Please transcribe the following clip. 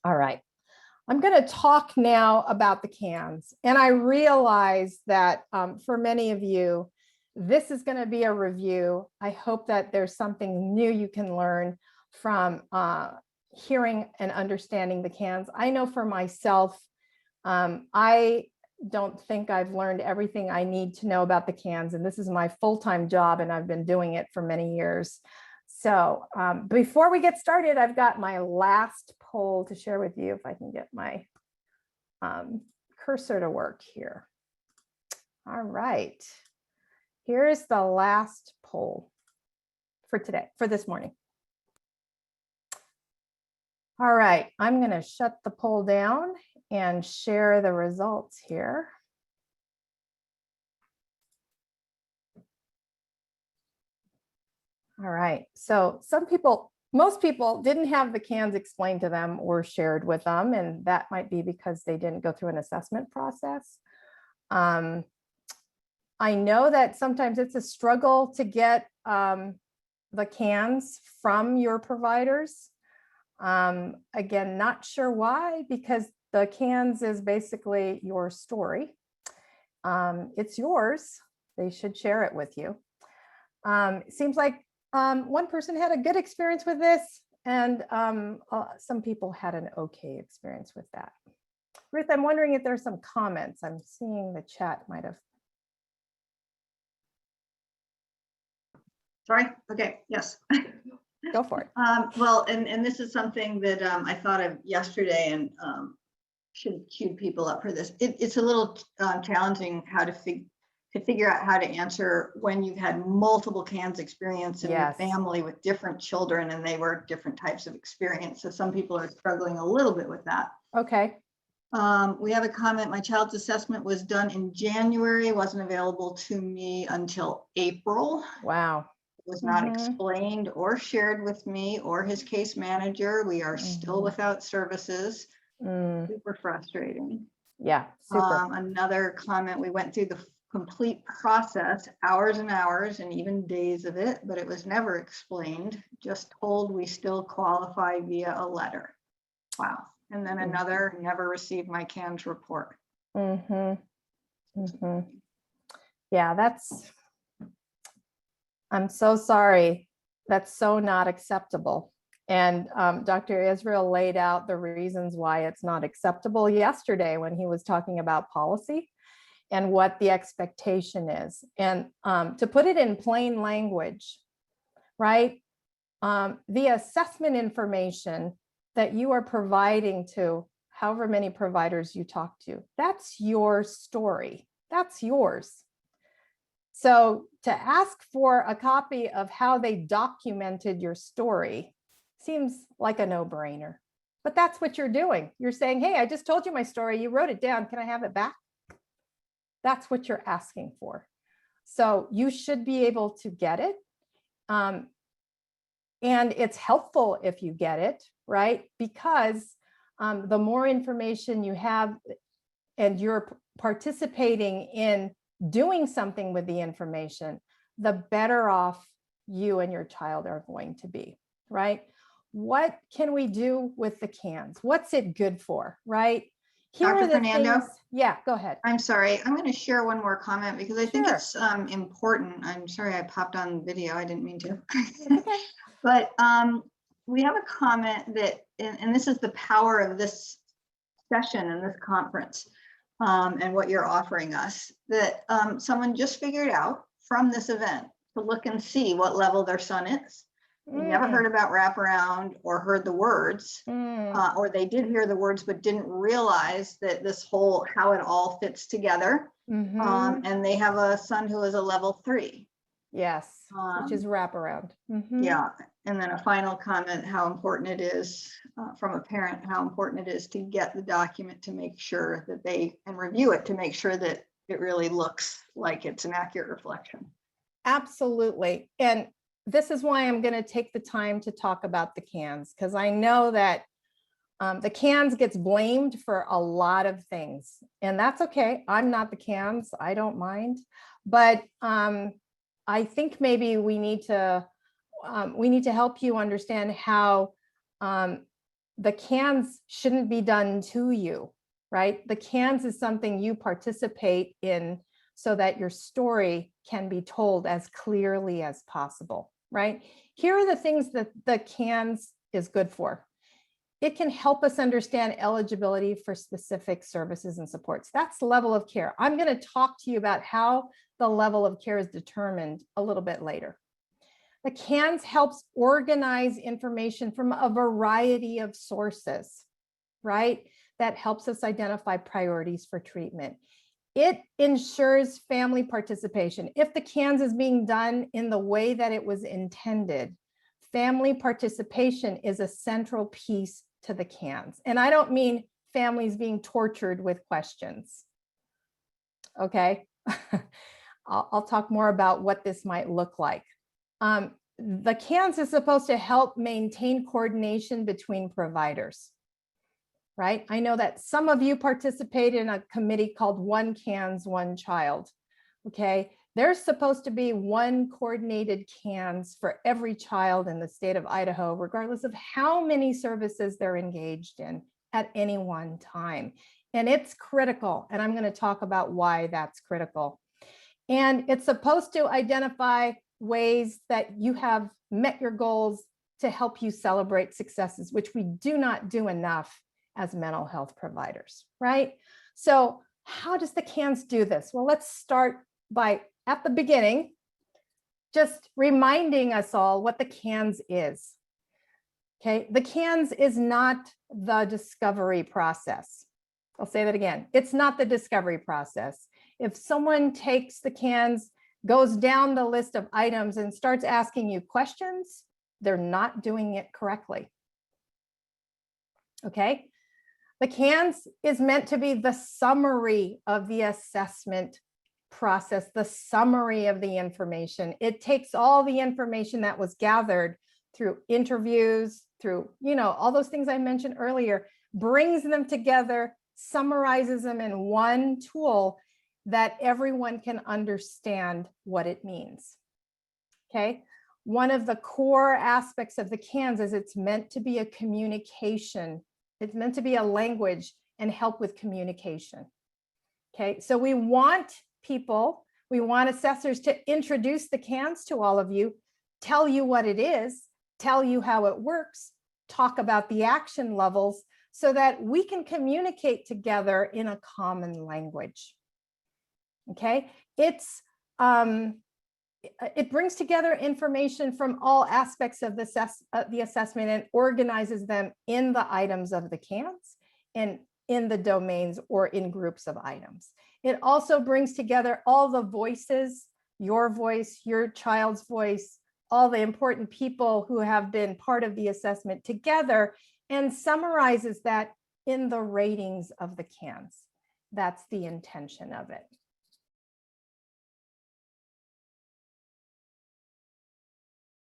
All right. I'm going to talk now about the cans. And I realize that for many of you, this is going to be a review. I hope that there's something new you can learn from hearing and understanding the cans. I know for myself, I don't think I've learned everything I need to know about the cans. And this is my full-time job, and I've been doing it for many years. So before we get started, I've got my last poll to share with you, if I can get my cursor to work here. All right, here's the last poll for today, for this morning. All right, I'm going to shut the poll down and share the results here. All right, so most people didn't have the cans explained to them or shared with them, and that might be because they didn't go through an assessment process. I know that sometimes it's a struggle to get the cans from your providers. Again, not sure why, because the cans is basically your story. It's yours. They should share it with you. It seems like one person had a good experience with this, and some people had an okay experience with that. Ruth, I'm wondering if there's some comments. I'm seeing the chat might have. Sorry. Okay. Yes. Go for it. Well, and this is something that I thought of yesterday, and should cue people up for this. It's a little challenging how to figure out how to answer when you've had multiple cans experience in your family with different children, and they were different types of experience. So some people are struggling a little bit with that. Okay. We have a comment. My child's assessment was done in January, wasn't available to me until April. Wow. Was not explained or shared with me or his case manager. We are still without services. Super frustrating. Yeah, super. Another comment, we went through the complete process, hours and hours and even days of it, but it was never explained, just told we still qualify via a letter. Wow. And then another, never received my CANS report. Yeah, I'm so sorry. That's so not acceptable. And Dr. Israel laid out the reasons why it's not acceptable yesterday when he was talking about policy and what the expectation is. And to put it in plain language, right? The assessment information that you are providing to however many providers you talk to, that's your story. That's yours. So to ask for a copy of how they documented your story seems like a no-brainer, but that's what you're doing. You're saying, hey, I just told you my story. You wrote it down. Can I have it back? That's what you're asking for. So you should be able to get it. And it's helpful if you get it, right? Because the more information you have and you're participating in doing something with the information, the better off you and your child are going to be, right? What can we do with the cans? What's it good for, right? Here Dr. are the Fernando? things. Yeah, go ahead. I'm sorry. I'm going to share one more comment because I think Sure. it's important. I'm sorry I popped on video. I didn't mean to. Okay. But we have a comment that, and this is the power of this session and this conference and what you're offering us, that someone just figured out from this event to look and see what level their son is. They never heard about wraparound or heard the words, or they did hear the words but didn't realize that this whole, how it all fits together. And they have a son who is a level 3. Yes, which is wraparound. Yeah, and then a final comment, how important it is from a parent, how important it is to get the document to make sure that they and review it to make sure that it really looks like it's an accurate reflection. Absolutely. And this is why I'm going to take the time to talk about the cans, because I know that the cans gets blamed for a lot of things, and that's okay. I'm not the cans. I don't mind. But I think maybe we need to help you understand how The cans shouldn't be done to you, right? The cans is something you participate in so that your story can be told as clearly as possible, right? Here are the things that the cans is good for. It can help us understand eligibility for specific services and supports. That's the level of care. I'm going to talk to you about how the level of care is determined a little bit later. The CANS helps organize information from a variety of sources, right? That helps us identify priorities for treatment. It ensures family participation. If the CANS is being done in the way that it was intended, family participation is a central piece to the CANS. And I don't mean families being tortured with questions. Okay, I'll talk more about what this might look like. The CANS is supposed to help maintain coordination between providers, right? I know that some of you participate in a committee called One CANS, One Child, okay? There's supposed to be one coordinated CANS for every child in the state of Idaho, regardless of how many services they're engaged in at any one time. And it's critical, and I'm going to talk about why that's critical. And it's supposed to identify ways that you have met your goals to help you celebrate successes, which we do not do enough as mental health providers, right? So how does the CANS do this? Well, let's start by, at the beginning, just reminding us all what the CANS is. Okay, the CANS is not the discovery process. I'll say that again. It's not the discovery process. If someone takes the CANS, goes down the list of items and starts asking you questions, they're not doing it correctly. Okay, the CANS is meant to be the summary of the assessment process, the summary of the information. It takes all the information that was gathered through interviews, through, all those things I mentioned earlier, brings them together, summarizes them in one tool that everyone can understand what it means. Okay. One of the core aspects of the CANS is it's meant to be a communication. It's meant to be a language and help with communication. Okay. So we want assessors to introduce the CANS to all of you, tell you what it is, tell you how it works, talk about the action levels so that we can communicate together in a common language. Okay, it brings together information from all aspects of the assessment and organizes them in the items of the CANS and in the domains or in groups of items. It also brings together all the voices, your voice, your child's voice, all the important people who have been part of the assessment together and summarizes that in the ratings of the CANS. That's the intention of it.